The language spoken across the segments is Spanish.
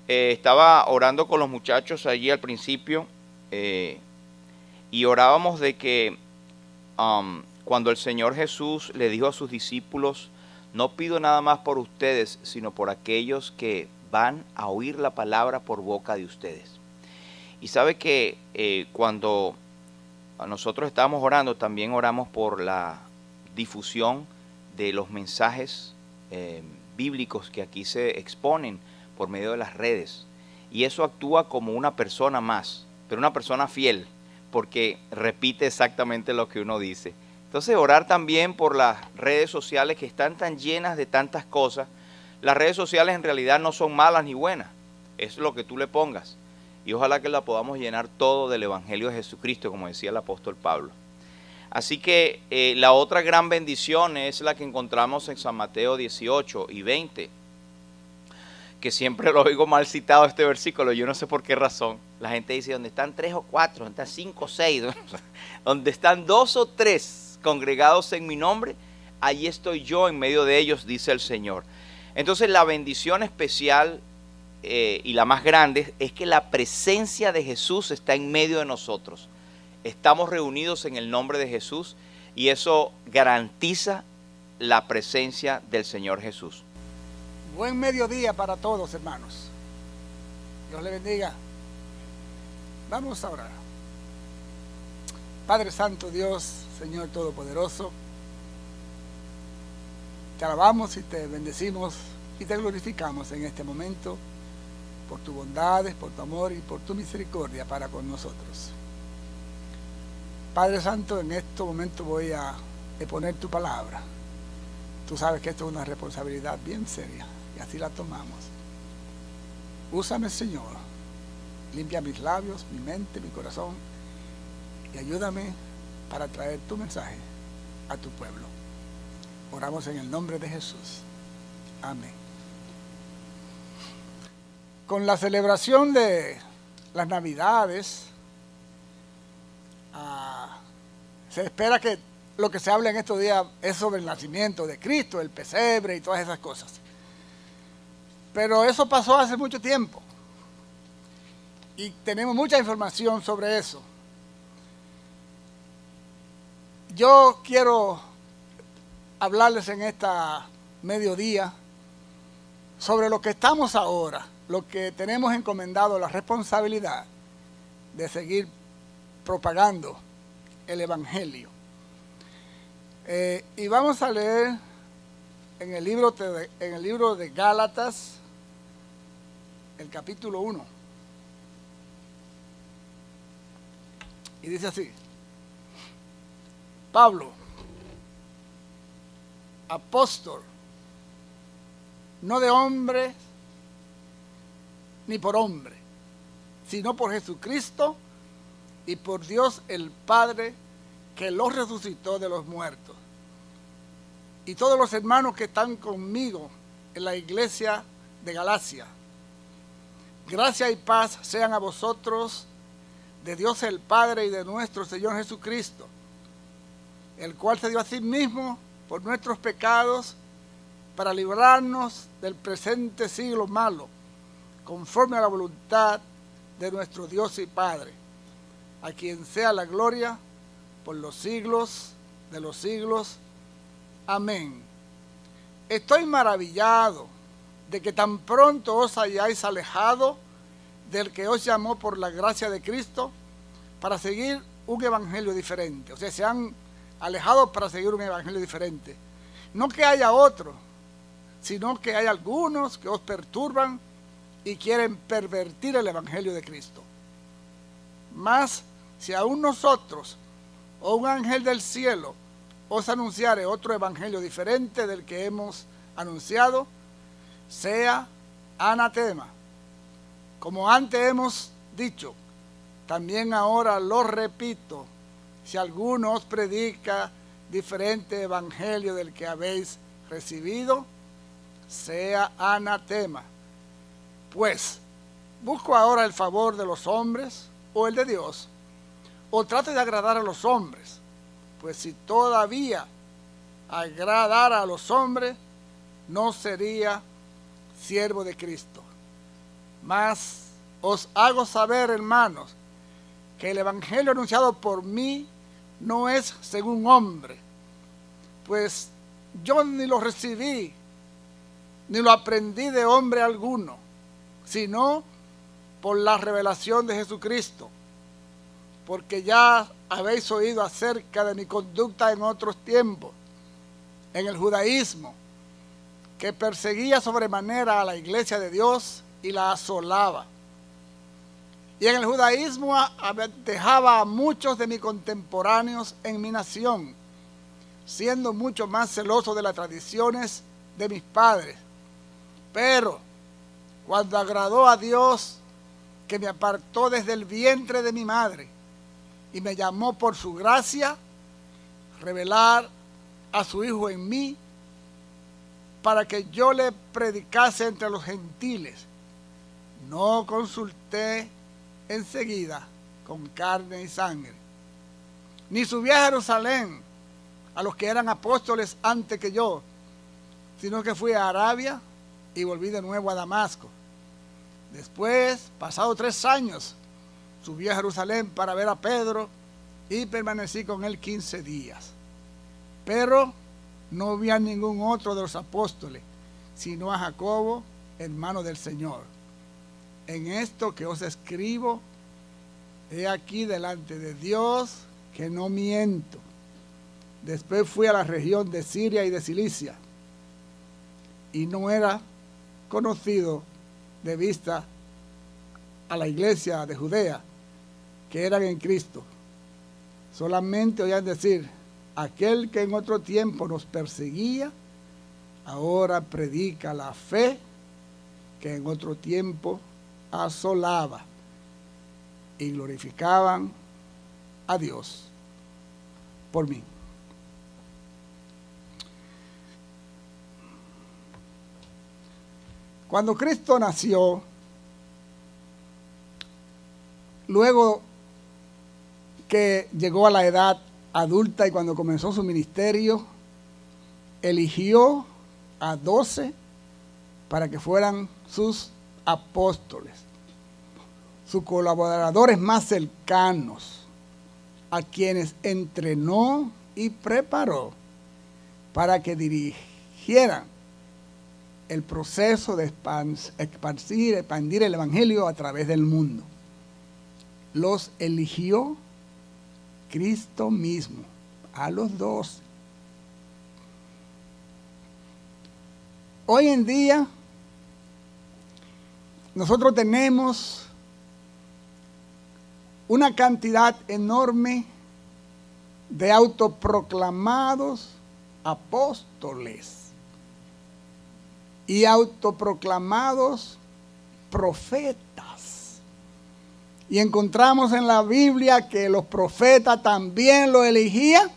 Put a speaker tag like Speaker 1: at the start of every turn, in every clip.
Speaker 1: Estaba orando con los muchachos allí al principio y orábamos de que cuando el Señor Jesús le dijo a sus discípulos, no pido nada más por ustedes, sino por aquellos que van a oír la palabra por boca de ustedes. Y sabe que cuando nosotros estábamos orando, también oramos por la difusión de los mensajes bíblicos que aquí se exponen por medio de las redes. Y eso actúa como una persona más, pero una persona fiel, porque repite exactamente lo que uno dice. Entonces, orar también por las redes sociales que están tan llenas de tantas cosas. Las redes sociales en realidad no son malas ni buenas, es lo que tú le pongas. Y ojalá que la podamos llenar todo del Evangelio de Jesucristo, como decía el apóstol Pablo. Así que la otra gran bendición es la que encontramos en San Mateo 18 y 20, que siempre lo oigo mal citado este versículo, yo no sé por qué razón. La gente dice, donde están 3 o 4, donde están 5 o 6, donde están 2 o 3 congregados en mi nombre, allí estoy yo en medio de ellos, dice el Señor. Entonces la bendición especial y la más grande es que la presencia de Jesús está en medio de nosotros. Estamos reunidos en el nombre de Jesús y eso garantiza la presencia del Señor Jesús.
Speaker 2: Buen mediodía para todos, hermanos. Dios le bendiga. Vamos a orar. Padre Santo, Dios, Señor Todopoderoso, te alabamos y te bendecimos y te glorificamos en este momento por tus bondades, por tu amor y por tu misericordia para con nosotros. Padre Santo, en este momento voy a exponer tu palabra. Tú sabes que esto es una responsabilidad bien seria y así la tomamos. Úsame, Señor. Limpia mis labios, mi mente, mi corazón y ayúdame para traer tu mensaje a tu pueblo. Oramos en el nombre de Jesús. Amén. Con la celebración de las Navidades, se espera que lo que se habla en estos días es sobre el nacimiento de Cristo, el pesebre y todas esas cosas. Pero eso pasó hace mucho tiempo y tenemos mucha información sobre eso. Yo quiero hablarles en esta mediodía sobre lo que estamos ahora, lo que tenemos encomendado la responsabilidad de seguir propagando el Evangelio. Y vamos a leer en el libro de Gálatas, el capítulo 1. Y dice así: Pablo, apóstol, no de hombre ni por hombre, sino por Jesucristo y por Dios el Padre, que lo resucitó de los muertos, y todos los hermanos que están conmigo en la iglesia de Galacia. Gracia y paz sean a vosotros de Dios el Padre y de nuestro Señor Jesucristo, el cual se dio a sí mismo por nuestros pecados para librarnos del presente siglo malo, conforme a la voluntad de nuestro Dios y Padre, a quien sea la gloria por los siglos de los siglos. Amén. Estoy maravillado de que tan pronto os hayáis alejado del que os llamó por la gracia de Cristo para seguir un evangelio diferente. O sea, se han alejado para seguir un evangelio diferente. No que haya otro, sino que hay algunos que os perturban y quieren pervertir el evangelio de Cristo. Mas, si aún nosotros o un ángel del cielo os anunciare otro evangelio diferente del que hemos anunciado, sea anatema. Como antes hemos dicho, también ahora lo repito, si alguno os predica diferente evangelio del que habéis recibido, sea anatema. Pues, ¿busco ahora el favor de los hombres o el de Dios? ¿O trato de agradar a los hombres? Pues si todavía agradara a los hombres, no sería siervo de Cristo. Mas os hago saber, hermanos, que el evangelio anunciado por mí no es según hombre, pues yo ni lo recibí, ni lo aprendí de hombre alguno, sino por la revelación de Jesucristo, porque ya habéis oído acerca de mi conducta en otros tiempos, en el judaísmo, que perseguía sobremanera a la iglesia de Dios y la asolaba. Y en el judaísmo dejaba a muchos de mis contemporáneos en mi nación, siendo mucho más celoso de las tradiciones de mis padres. Pero cuando agradó a Dios, que me apartó desde el vientre de mi madre y me llamó por su gracia, revelar a su Hijo en mí, para que yo le predicase entre los gentiles, no consulté enseguida con carne y sangre, ni subí a Jerusalén a los que eran apóstoles antes que yo, sino que fui a Arabia y volví de nuevo a Damasco. Después, pasados 3 años, subí a Jerusalén para ver a Pedro y permanecí con él 15 días. Pero no vi a ningún otro de los apóstoles, sino a Jacobo, hermano del Señor. En esto que os escribo, he aquí delante de Dios que no miento. Después fui a la región de Siria y de Cilicia, y no era conocido de vista a la iglesia de Judea, que eran en Cristo. Solamente oían decir: aquel que en otro tiempo nos perseguía, ahora predica la fe que en otro tiempo asolaba, y glorificaban a Dios por mí. Cuando Cristo nació, luego que llegó a la edad adulta y cuando comenzó su ministerio, eligió a 12 para que fueran sus apóstoles, sus colaboradores más cercanos, a quienes entrenó y preparó para que dirigieran el proceso de expandir el evangelio a través del mundo. Los eligió Cristo mismo, a los 12. Hoy en día, nosotros tenemos una cantidad enorme de autoproclamados apóstoles y autoproclamados profetas. Y encontramos en la Biblia que los profetas también lo elegía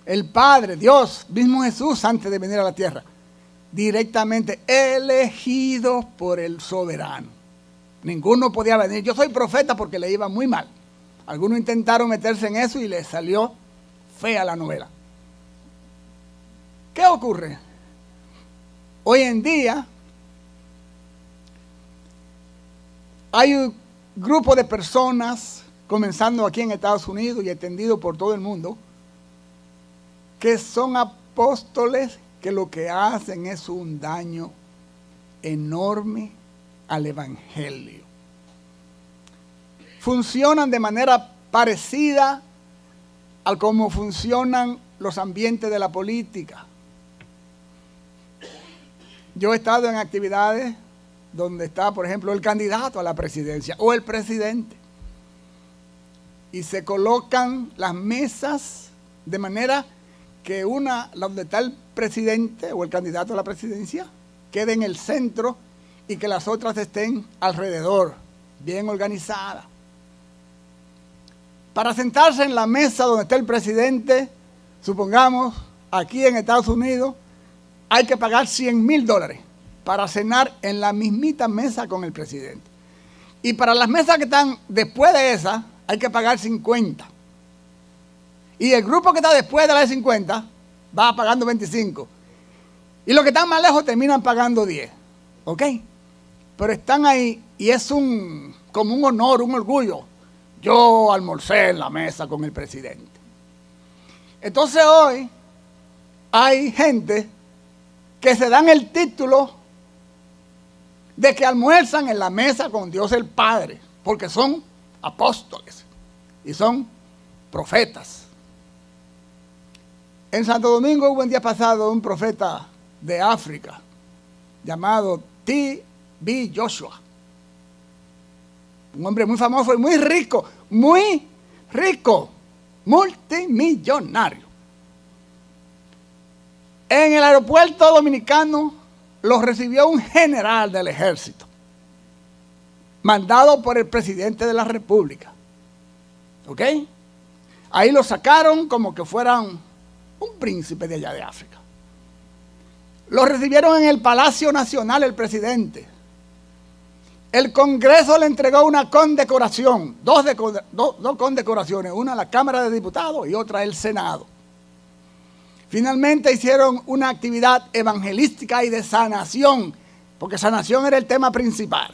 Speaker 2: el Padre, Dios, mismo Jesús, antes de venir a la tierra, directamente elegidos por el soberano. Ninguno podía venir. Yo soy profeta porque le iba muy mal. Algunos intentaron meterse en eso y les salió fea la novela. ¿Qué ocurre? Hoy en día hay un grupo de personas, comenzando aquí en Estados Unidos y extendido por todo el mundo, que son apóstoles que lo que hacen es un daño enorme al evangelio. Funcionan de manera parecida a cómo funcionan los ambientes de la política. Yo he estado en actividades donde está, por ejemplo, el candidato a la presidencia o el presidente. Y se colocan las mesas de manera que una, donde está el presidente o el candidato a la presidencia, quede en el centro y que las otras estén alrededor, bien organizadas. Para sentarse en la mesa donde está el presidente, supongamos, aquí en Estados Unidos, hay que pagar $100,000 para cenar en la mismita mesa con el presidente. Y para las mesas que están después de esa, hay que pagar 50. Y el grupo que está después de la de 50 va pagando 25. Y los que están más lejos terminan pagando 10. ¿Ok? pero están ahí y es como un honor, un orgullo. Yo almorcé en la mesa con el presidente. Entonces hoy hay gente que se dan el título de que almuerzan en la mesa con Dios el Padre, porque son apóstoles y son profetas. En Santo Domingo hubo un día pasado un profeta de África llamado T.B. Joshua. Un hombre muy famoso y muy rico, multimillonario. En el aeropuerto dominicano lo recibió un general del ejército, mandado por el presidente de la República. ¿Ok? Ahí lo sacaron como que fueran un príncipe de allá de África. Lo recibieron en el Palacio Nacional el presidente. El Congreso le entregó una condecoración, dos condecoraciones, una a la Cámara de Diputados y otra al Senado. Finalmente hicieron una actividad evangelística y de sanación, porque sanación era el tema principal.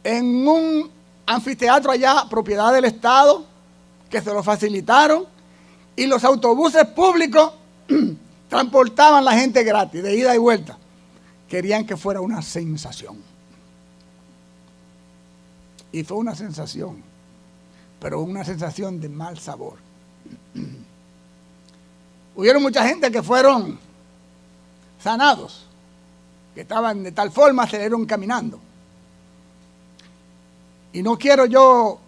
Speaker 2: En un anfiteatro allá, propiedad del Estado, que se lo facilitaron, y los autobuses públicos transportaban a la gente gratis, de ida y vuelta. Querían que fuera una sensación. Y fue una sensación, pero una sensación de mal sabor. Hubieron mucha gente que fueron sanados, que estaban de tal forma, se dieron caminando. Y no quiero yo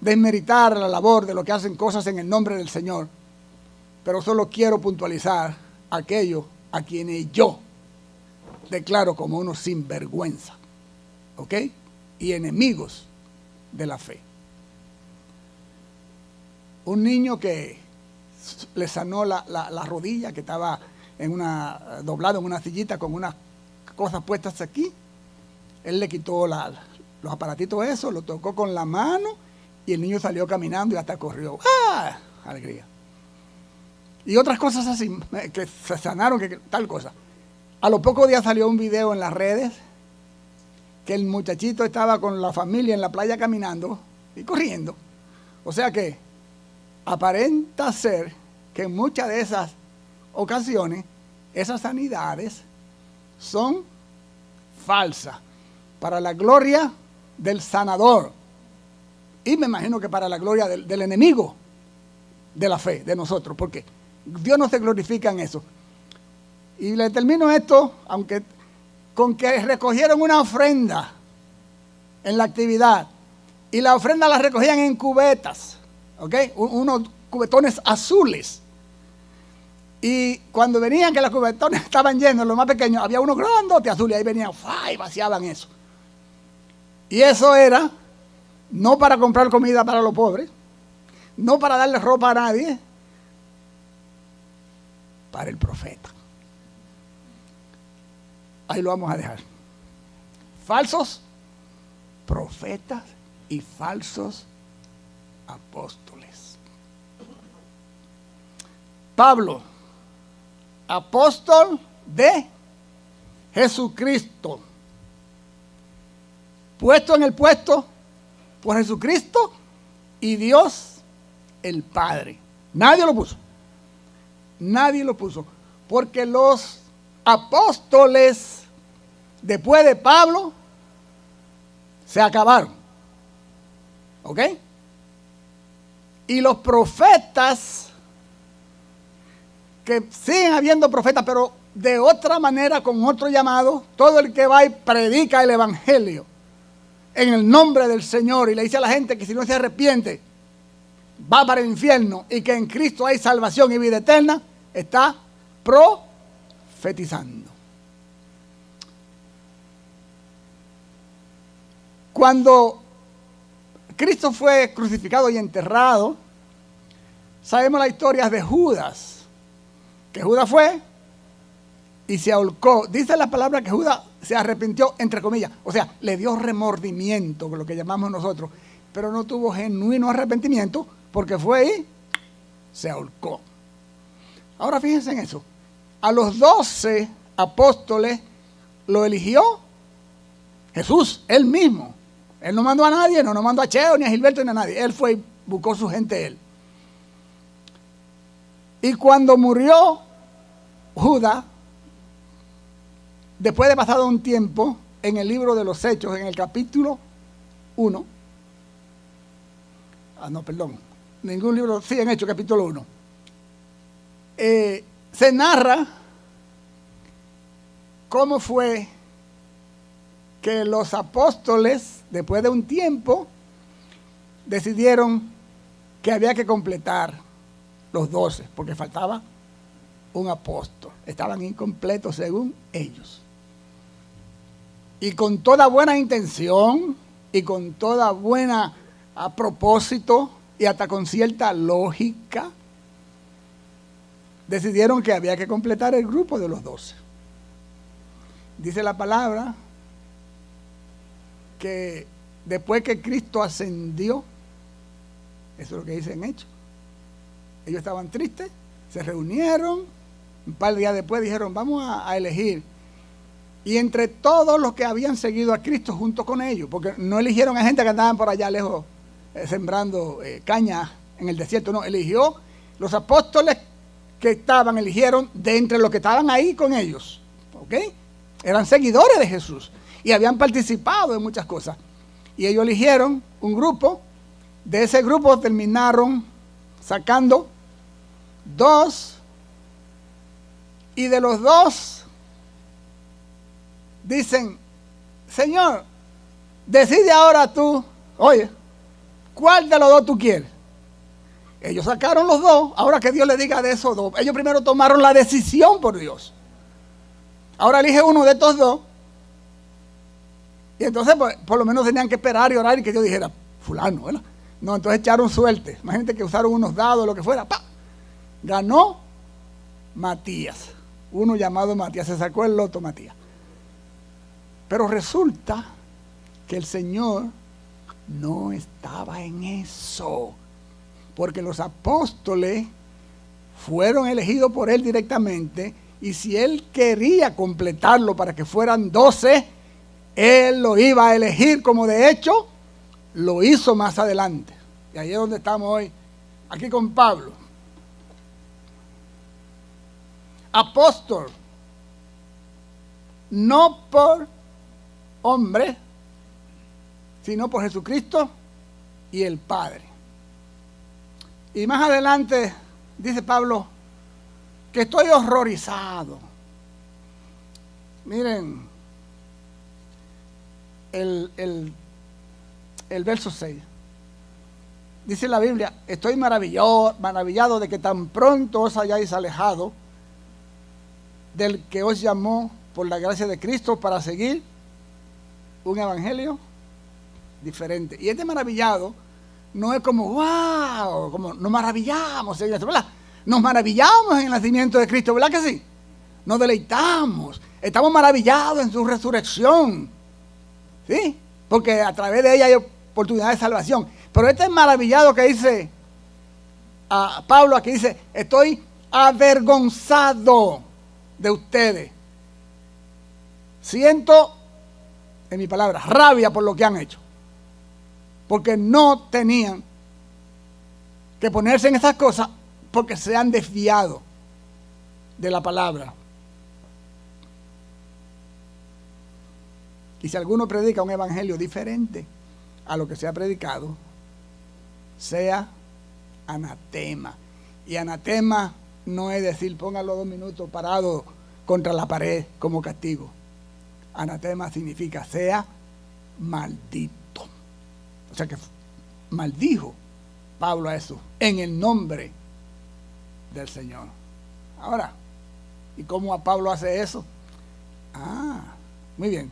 Speaker 2: desmeritar la labor de los que hacen cosas en el nombre del Señor, pero solo quiero puntualizar aquellos a quienes yo declaro como unos sinvergüenza, ¿ok? Y enemigos de la fe. Un niño que le sanó la rodilla, que estaba doblado en una sillita con unas cosas puestas aquí. Él le quitó los aparatitos esos, lo tocó con la mano y el niño salió caminando y hasta corrió. ¡Ah! Alegría. Y otras cosas así, que se sanaron, que tal cosa. A los pocos días salió un video en las redes que el muchachito estaba con la familia en la playa caminando y corriendo. O sea que aparenta ser que en muchas de esas ocasiones, esas sanidades son falsas, para la gloria del sanador. Y me imagino que para la gloria del enemigo de la fe, de nosotros, porque Dios no se glorifica en eso. Y le termino esto, aunque con que recogieron una ofrenda en la actividad, y la ofrenda la recogían en cubetas, ¿ok? Unos cubetones azules. Y cuando venían que los cubetones estaban llenos, los más pequeños, había unos grandotes azules, ahí venían y vaciaban eso. Y eso era no para comprar comida para los pobres, no para darle ropa a nadie, para el profeta. Ahí lo vamos a dejar. Falsos profetas y falsos apóstoles. Pablo, apóstol de Jesucristo, puesto en el puesto por Jesucristo y Dios el Padre. Nadie lo puso. Nadie lo puso. Porque los apóstoles, después de Pablo, se acabaron. ¿Ok? Y los profetas, que siguen habiendo profetas, pero de otra manera, con otro llamado, todo el que va y predica el evangelio en el nombre del Señor y le dice a la gente que si no se arrepiente va para el infierno y que en Cristo hay salvación y vida eterna, está profetizando. Cuando Cristo fue crucificado y enterrado, sabemos las historias de Judas, que Judas fue y se ahorcó. Dice la palabra que Judas se arrepintió, entre comillas, o sea, le dio remordimiento, lo que llamamos nosotros, pero no tuvo genuino arrepentimiento porque fue y se ahorcó. Ahora fíjense en eso. A los 12 apóstoles lo eligió Jesús, él mismo. Él no mandó a nadie, no mandó a Cheo, ni a Gilberto, ni a nadie. Él fue y buscó su gente él. Y cuando murió Judas, después de pasado un tiempo, en el libro de los Hechos, en el capítulo 1, ningún libro, sí, en Hechos, capítulo 1, se narra cómo fue que los apóstoles, después de un tiempo, decidieron que había que completar los 12, porque faltaba un apóstol. Estaban incompletos según ellos. Y con toda buena intención y con toda buena a propósito y hasta con cierta lógica, decidieron que había que completar el grupo de los 12. Dice la palabra que después que Cristo ascendió, eso es lo que dice en Hechos, ellos estaban tristes, se reunieron, un par de días después dijeron, vamos a elegir. Y entre todos los que habían seguido a Cristo junto con ellos, porque no eligieron a gente que andaban por allá lejos sembrando caña en el desierto, no, eligió los apóstoles que eligieron de entre los que estaban ahí con ellos, ¿ok? Eran seguidores de Jesús y habían participado en muchas cosas. Y ellos eligieron un grupo, de ese grupo terminaron sacando 2, y de los 2 dicen, Señor, decide ahora tú, oye, ¿cuál de los 2 tú quieres? Ellos sacaron los 2, ahora que Dios le diga de esos 2. Ellos primero tomaron la decisión por Dios. Ahora elige uno de estos 2. Y entonces, pues, por lo menos tenían que esperar y orar y que Dios dijera, fulano, ¿verdad? No, entonces echaron suerte. Imagínate que usaron unos dados, lo que fuera. ¡Pah! Ganó Matías. Uno llamado Matías. Se sacó el loto Matías. Pero resulta que el Señor no estaba en eso. Porque los apóstoles fueron elegidos por Él directamente. Y si Él quería completarlo para que fueran 12, Él lo iba a elegir, como de hecho lo hizo más adelante. Y ahí es donde estamos hoy, aquí con Pablo. Apóstol, no por hombre, sino por Jesucristo y el Padre. Y más adelante dice Pablo que estoy horrorizado. Miren el verso 6. Dice la Biblia, estoy maravillado de que tan pronto os hayáis alejado del que os llamó por la gracia de Cristo para seguir un evangelio diferente. Y este maravillado no es como, wow, como nos maravillamos, ¿verdad? Nos maravillamos en el nacimiento de Cristo, ¿verdad que sí? Nos deleitamos, estamos maravillados en su resurrección, ¿sí? Porque a través de ella hay oportunidad de salvación. Pero este maravillado que dice Pablo aquí, dice, estoy avergonzado de ustedes. Siento, en mi palabra, rabia por lo que han hecho. Porque no tenían que ponerse en esas cosas porque se han desviado de la palabra. Y si alguno predica un evangelio diferente a lo que se ha predicado, sea anatema. Y anatema no es decir, póngalo 2 minutos parado contra la pared como castigo. Anatema significa sea maldito. O sea que maldijo Pablo a eso en el nombre del Señor. Ahora, ¿y cómo a Pablo hace eso? Muy bien.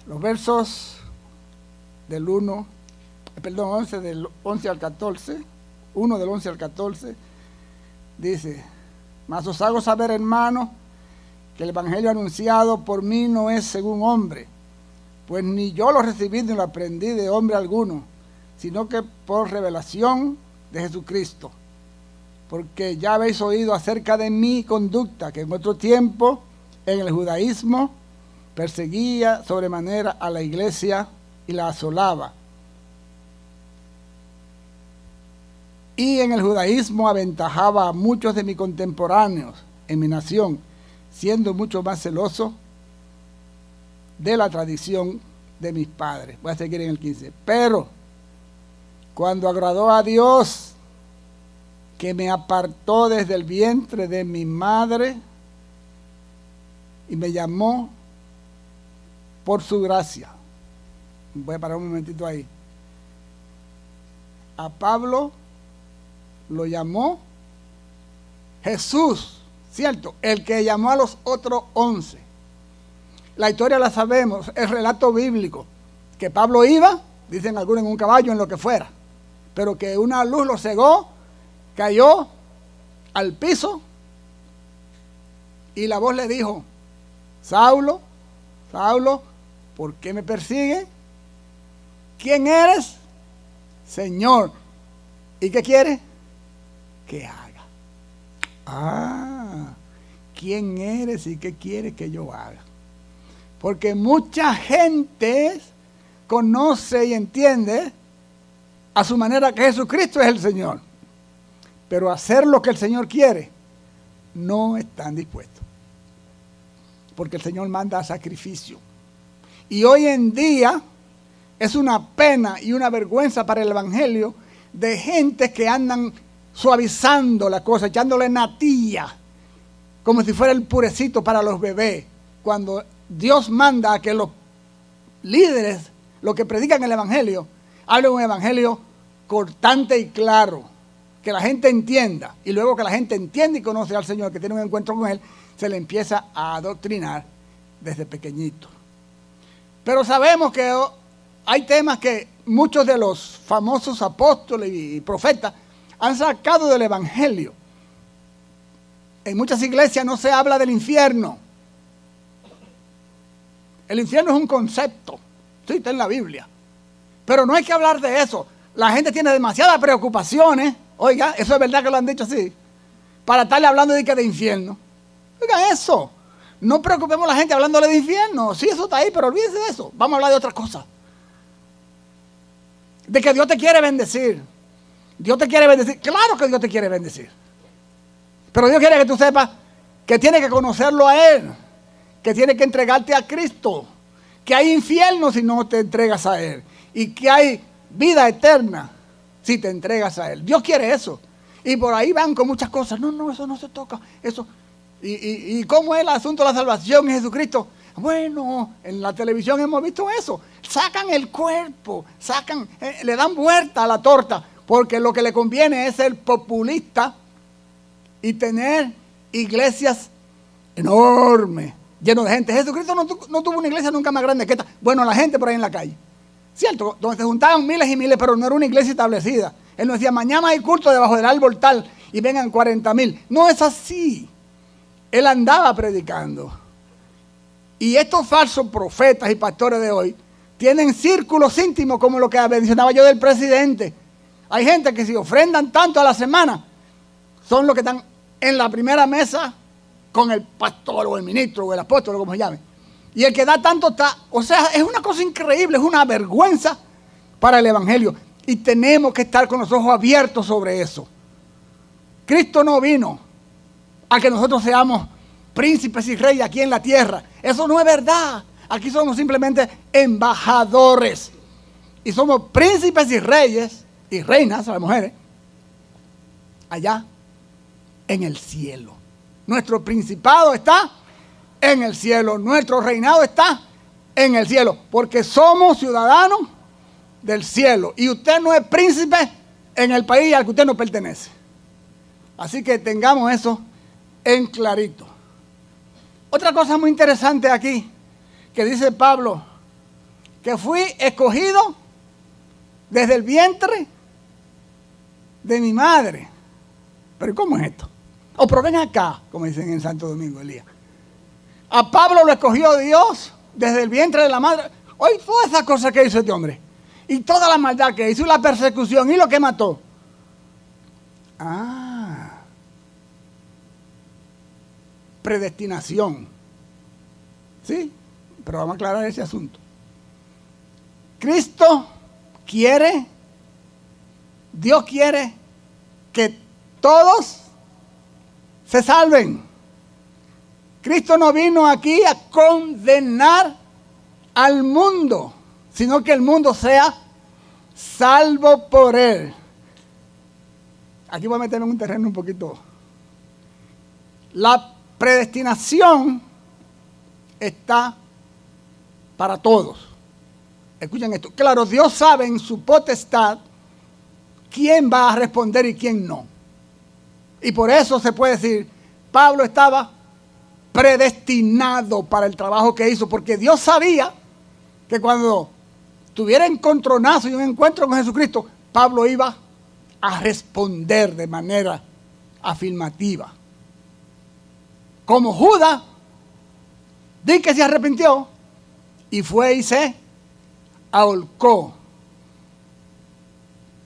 Speaker 2: Los versos del 11 del 11 al 14, 1 del 11 al 14, dice, mas os hago saber, hermanos, que el evangelio anunciado por mí no es según hombre, pues ni yo lo recibí ni lo aprendí de hombre alguno, sino que por revelación de Jesucristo. Porque ya habéis oído acerca de mi conducta, que en otro tiempo, en el judaísmo, perseguía sobremanera a la iglesia y la asolaba. Y en el judaísmo aventajaba a muchos de mis contemporáneos en mi nación, siendo mucho más celoso de la tradición de mis padres. Voy a seguir en el 15. Pero cuando agradó a Dios, que me apartó desde el vientre de mi madre y me llamó por su gracia. Voy a parar un momentito ahí. A Pablo lo llamó Jesús, ¿cierto? El que llamó a los otros 11. La historia la sabemos, el relato bíblico, que Pablo iba, dicen algunos, en un caballo, en lo que fuera, pero que una luz lo cegó, cayó al piso y la voz le dijo: Saulo, Saulo, ¿por qué me persigue? ¿Quién eres? Señor. ¿Y qué quiere? Que haga. ¿Quién eres y qué quieres que yo haga? Porque mucha gente conoce y entiende a su manera que Jesucristo es el Señor, pero hacer lo que el Señor quiere no están dispuestos, porque el Señor manda sacrificio. Y hoy en día es una pena y una vergüenza para el Evangelio de gente que andan suavizando la cosa, echándole natilla, como si fuera el purecito para los bebés, cuando Dios manda a que los líderes, los que predican el Evangelio, hablen un Evangelio cortante y claro, que la gente entienda, y luego que la gente entiende y conoce al Señor, que tiene un encuentro con Él, se le empieza a adoctrinar desde pequeñito. Pero sabemos que hay temas que muchos de los famosos apóstoles y profetas han sacado del Evangelio. En muchas iglesias no se habla del infierno. El infierno es un concepto, sí, está en la Biblia. Pero no hay que hablar de eso. La gente tiene demasiadas preocupaciones. Oiga, eso es verdad que lo han dicho así, para estarle hablando de infierno. Oiga eso. No preocupemos a la gente hablándole de infierno. Sí, eso está ahí, pero olvídense de eso. Vamos a hablar de otras cosas. De que Dios te quiere bendecir. Dios te quiere bendecir. Claro que Dios te quiere bendecir. Pero Dios quiere que tú sepas que tienes que conocerlo a Él. Que tienes que entregarte a Cristo. Que hay infierno si no te entregas a Él. Y que hay vida eterna si te entregas a Él. Dios quiere eso. Y por ahí van con muchas cosas. No, eso no se toca. Eso. ¿Y cómo es el asunto de la salvación en Jesucristo? Bueno, en la televisión hemos visto eso. Sacan el cuerpo, le dan vuelta a la torta, porque lo que le conviene es ser populista y tener iglesias enormes, llenas de gente. Jesucristo no tuvo una iglesia nunca más grande que esta. Bueno, la gente por ahí en la calle. Cierto, donde se juntaban miles y miles, pero no era una iglesia establecida. Él nos decía, mañana hay culto debajo del árbol tal, y vengan 40,000. No es así. Él andaba predicando. Y estos falsos profetas y pastores de hoy tienen círculos íntimos como lo que mencionaba yo del presidente. Hay gente que si ofrendan tanto a la semana, son los que están en la primera mesa con el pastor o el ministro o el apóstol, como se llame. Y el que da tanto está, o sea, es una cosa increíble, es una vergüenza para el Evangelio. Y tenemos que estar con los ojos abiertos sobre eso. Cristo no vino a que nosotros seamos príncipes y reyes aquí en la tierra. Eso no es verdad. Aquí somos simplemente embajadores. Y somos príncipes y reyes y reinas, a las mujeres, allá en el cielo. Nuestro principado está en el cielo. Nuestro reinado está en el cielo. Porque somos ciudadanos del cielo. Y usted no es príncipe en el país al que usted no pertenece. Así que tengamos eso en clarito. Otra cosa muy interesante aquí, que dice Pablo, que fui escogido desde el vientre de mi madre. Pero ¿cómo es esto? Pero ven acá, como dicen en Santo Domingo, Elías. A Pablo lo escogió Dios desde el vientre de la madre. Oye, todas esas cosas que hizo este hombre. Y toda la maldad que hizo, la persecución y lo que mató. Predestinación. ¿Sí? pero vamos a aclarar ese asunto. Cristo quiere, Dios quiere que todos se salven. Cristo no vino aquí a condenar al mundo, sino que el mundo sea salvo por Él. Aquí voy a meterme en un terreno un poquito. La predestinación está para todos. Escuchen esto. Claro, Dios sabe en su potestad quién va a responder y quién no. Y por eso se puede decir, Pablo estaba predestinado para el trabajo que hizo, porque Dios sabía que cuando tuviera encontronazo y un encuentro con Jesucristo, Pablo iba a responder de manera afirmativa. Como Judas, di que se arrepintió y fue y se ahorcó.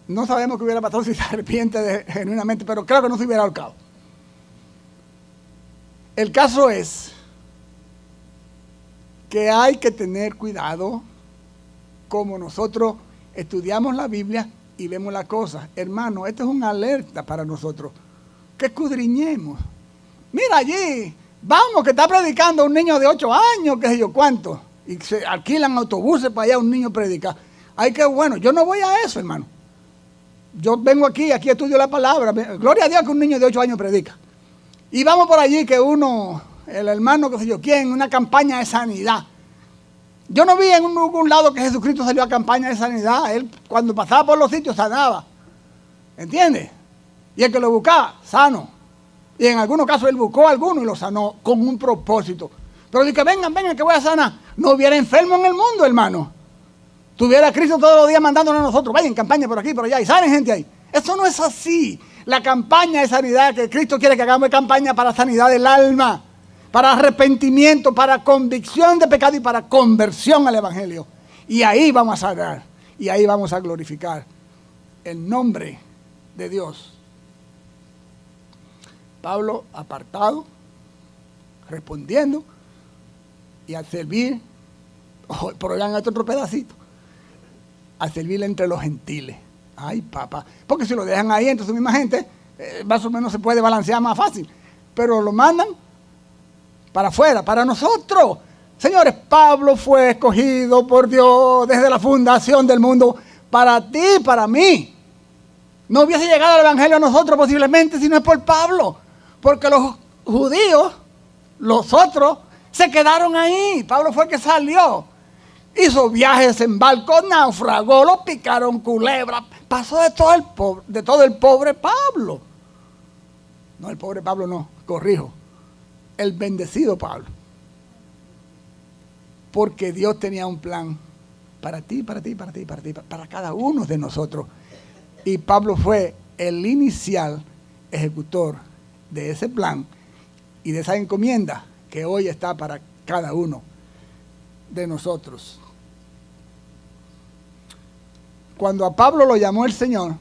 Speaker 2: No sabemos qué hubiera pasado si se arrepiente genuinamente, pero creo que no se hubiera ahorcado. El caso es que hay que tener cuidado como nosotros estudiamos la Biblia y vemos las cosas. Hermano, esto es una alerta para nosotros. Que escudriñemos. Mira allí, vamos, que está predicando un niño de 8 años, qué sé yo cuánto. Y se alquilan autobuses para allá un niño predicar. Ay, qué bueno. Yo no voy a eso, hermano. Yo vengo aquí estudio la palabra. Gloria a Dios que un niño de 8 años predica. Y vamos por allí que uno, el hermano, qué sé yo quién, una campaña de sanidad. Yo no vi en ningún lado que Jesucristo salió a campaña de sanidad. Él cuando pasaba por los sitios sanaba. ¿Entiendes? Y el que lo buscaba, sano. Y en algunos casos él buscó a alguno y lo sanó con un propósito. Pero de que vengan, que voy a sanar. No hubiera enfermo en el mundo, hermano. Tuviera Cristo todos los días mandándonos a nosotros. Vayan, campaña por aquí, por allá. Y salen gente ahí. Eso no es así. La campaña de sanidad que Cristo quiere que hagamos es campaña para sanidad del alma, para arrepentimiento, para convicción de pecado y para conversión al Evangelio. Y ahí vamos a sanar. Y ahí vamos a glorificar el nombre de Dios. Pablo apartado, respondiendo y al servir, por allá en otro pedacito, al servir entre los gentiles. Ay, papá, porque si lo dejan ahí, entonces misma gente, más o menos se puede balancear más fácil. Pero lo mandan para afuera, para nosotros. Señores, Pablo fue escogido por Dios desde la fundación del mundo para ti y para mí. No hubiese llegado el Evangelio a nosotros posiblemente si no es por Pablo. Porque los judíos, los otros, se quedaron ahí. Pablo fue el que salió. Hizo viajes en barco, naufragó, lo picaron culebras. Pasó de todo el pobre Pablo. No, el pobre Pablo no, corrijo. El bendecido Pablo. Porque Dios tenía un plan para ti, para ti, para ti, para ti, para cada uno de nosotros. Y Pablo fue el inicial ejecutor de ese plan y de esa encomienda que hoy está para cada uno de nosotros. Cuando a Pablo lo llamó el Señor,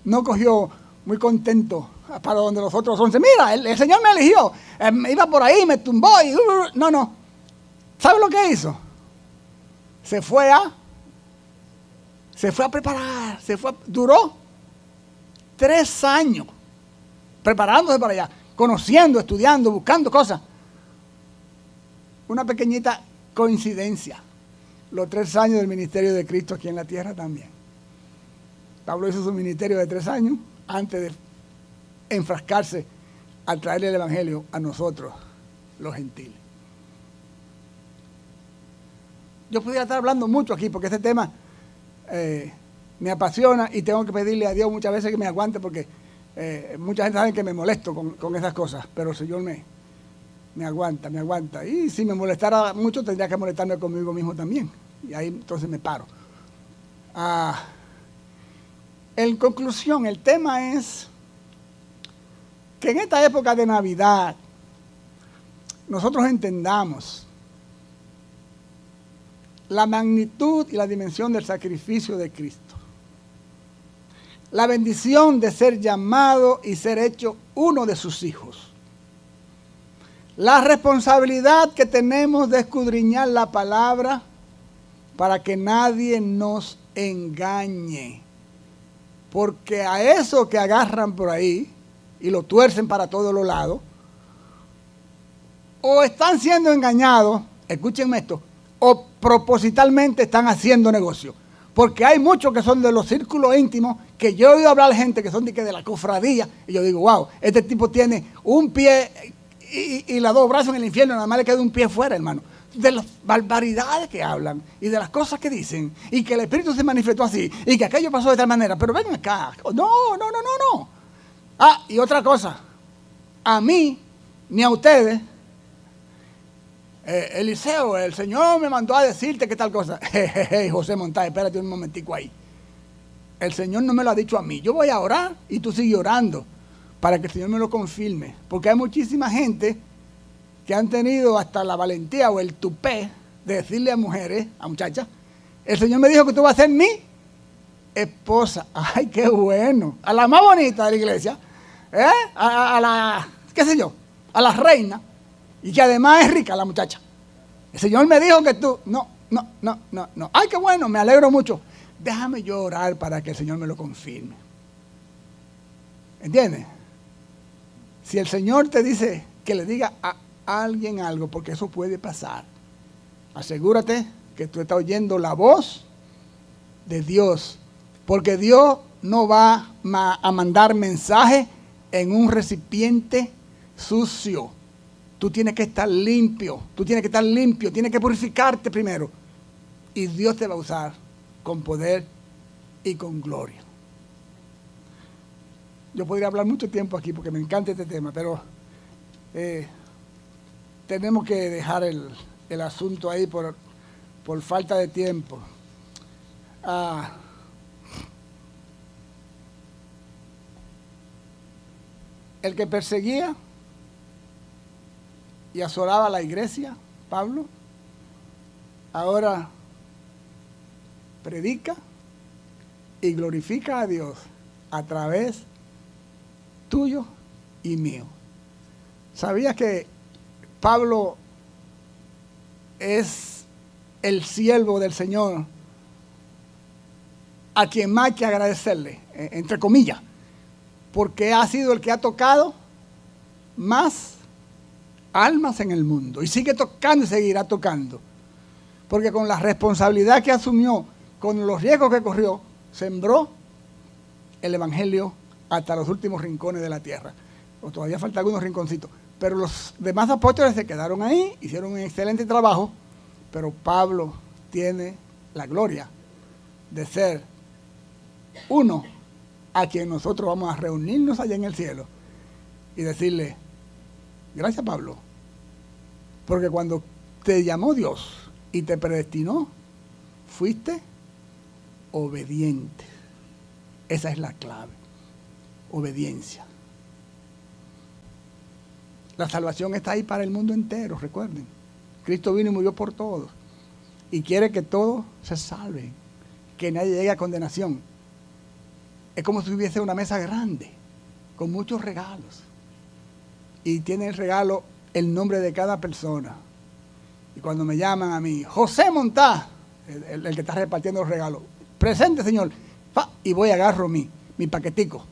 Speaker 2: no cogió muy contento para donde los otros 11. Mira, el Señor me eligió. Iba por ahí, me tumbó. No. ¿Sabe lo que hizo? Se fue a preparar. Duró 3 años preparándose para allá, conociendo, estudiando, buscando cosas. Una pequeñita coincidencia. Los 3 años del ministerio de Cristo aquí en la tierra también. Pablo hizo su ministerio de 3 años antes de enfrascarse al traerle el Evangelio a nosotros, los gentiles. Yo pudiera estar hablando mucho aquí porque este tema me apasiona y tengo que pedirle a Dios muchas veces que me aguante porque mucha gente sabe que me molesto con esas cosas, pero el Señor me aguanta. Y si me molestara mucho, tendría que molestarme conmigo mismo también. Y ahí entonces me paro. En conclusión, el tema es que en esta época de Navidad nosotros entendamos la magnitud y la dimensión del sacrificio de Cristo. La bendición de ser llamado y ser hecho uno de sus hijos. La responsabilidad que tenemos de escudriñar la palabra para que nadie nos engañe. Porque a eso que agarran por ahí y lo tuercen para todos los lados, o están siendo engañados, escúchenme esto, o propositalmente están haciendo negocio. Porque hay muchos que son de los círculos íntimos, que yo he oído hablar de gente que son de la cofradía, y yo digo, wow, este tipo tiene un pie y los dos brazos en el infierno, nada más le queda un pie fuera, hermano. De las barbaridades que hablan y de las cosas que dicen, y que el Espíritu se manifestó así, y que aquello pasó de tal manera, pero ven acá, no. Ah, y otra cosa, a mí, ni a ustedes, Eliseo, el Señor me mandó a decirte que tal cosa. José Montaje, espérate un momentico ahí. El Señor no me lo ha dicho a mí. Yo voy a orar y tú sigues orando para que el Señor me lo confirme. Porque hay muchísima gente que han tenido hasta la valentía o el tupé de decirle a mujeres, a muchachas, el Señor me dijo que tú vas a ser mi esposa. Ay, qué bueno. A la más bonita de la iglesia, a la, qué sé yo, a la reina. Y que además es rica la muchacha. El Señor me dijo que tú... No. Ay, qué bueno, me alegro mucho. Déjame yo orar para que el Señor me lo confirme. ¿Entiendes? Si el Señor te dice que le diga a alguien algo, porque eso puede pasar, asegúrate que tú estás oyendo la voz de Dios. Porque Dios no va a mandar mensaje en un recipiente sucio. Tú tienes que estar limpio, tienes que purificarte primero. Y Dios te va a usar con poder y con gloria. Yo podría hablar mucho tiempo aquí porque me encanta este tema, pero tenemos que dejar el asunto ahí por falta de tiempo. El que perseguía y asolaba a la iglesia, Pablo, ahora predica y glorifica a Dios a través tuyo y mío. ¿Sabías que Pablo es el siervo del Señor a quien más hay que agradecerle, entre comillas, porque ha sido el que ha tocado más almas en el mundo y sigue tocando y seguirá tocando, porque con la responsabilidad que asumió, con los riesgos que corrió, sembró el evangelio hasta los últimos rincones de la tierra. O todavía faltan algunos rinconcitos, pero los demás apóstoles se quedaron ahí, hicieron un excelente trabajo, pero Pablo tiene la gloria de ser uno a quien nosotros vamos a reunirnos allá en el cielo y decirle: gracias, Pablo, porque cuando te llamó Dios y te predestinó, fuiste obediente. Esa es la clave, obediencia. La salvación está ahí para el mundo entero, recuerden. Cristo vino y murió por todos y quiere que todos se salven, que nadie llegue a condenación. Es como si hubiese una mesa grande con muchos regalos. Y tiene el regalo el nombre de cada persona. Y cuando me llaman a mí, José Montá, el que está repartiendo los regalos, presente, Señor, y voy y agarro mi paquetico,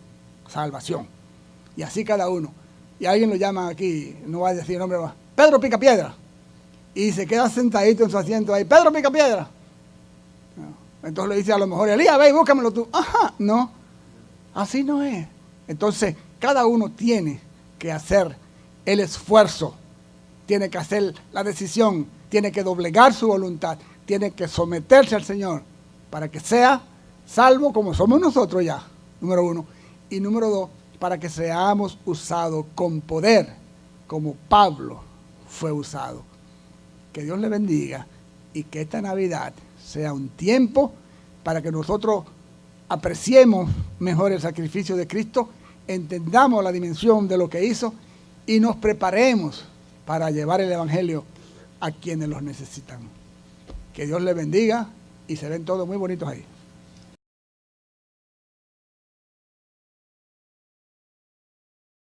Speaker 2: salvación. Y así cada uno. Y alguien lo llama aquí, no va a decir el nombre, va, Pedro Picapiedra. Y se queda sentadito en su asiento ahí, Pedro Picapiedra. No. Entonces le dice a lo mejor, Elías, ve y búscamelo tú. Ajá, no, así no es. Entonces, cada uno tiene que hacer el esfuerzo, tiene que hacer la decisión, tiene que doblegar su voluntad, tiene que someterse al Señor para que sea salvo como somos nosotros ya, número uno. Y número dos, para que seamos usados con poder como Pablo fue usado. Que Dios le bendiga y que esta Navidad sea un tiempo para que nosotros apreciemos mejor el sacrificio de Cristo, entendamos la dimensión de lo que hizo y nos preparemos para llevar el evangelio a quienes los necesitan. Que Dios le bendiga y se ven todos muy bonitos ahí.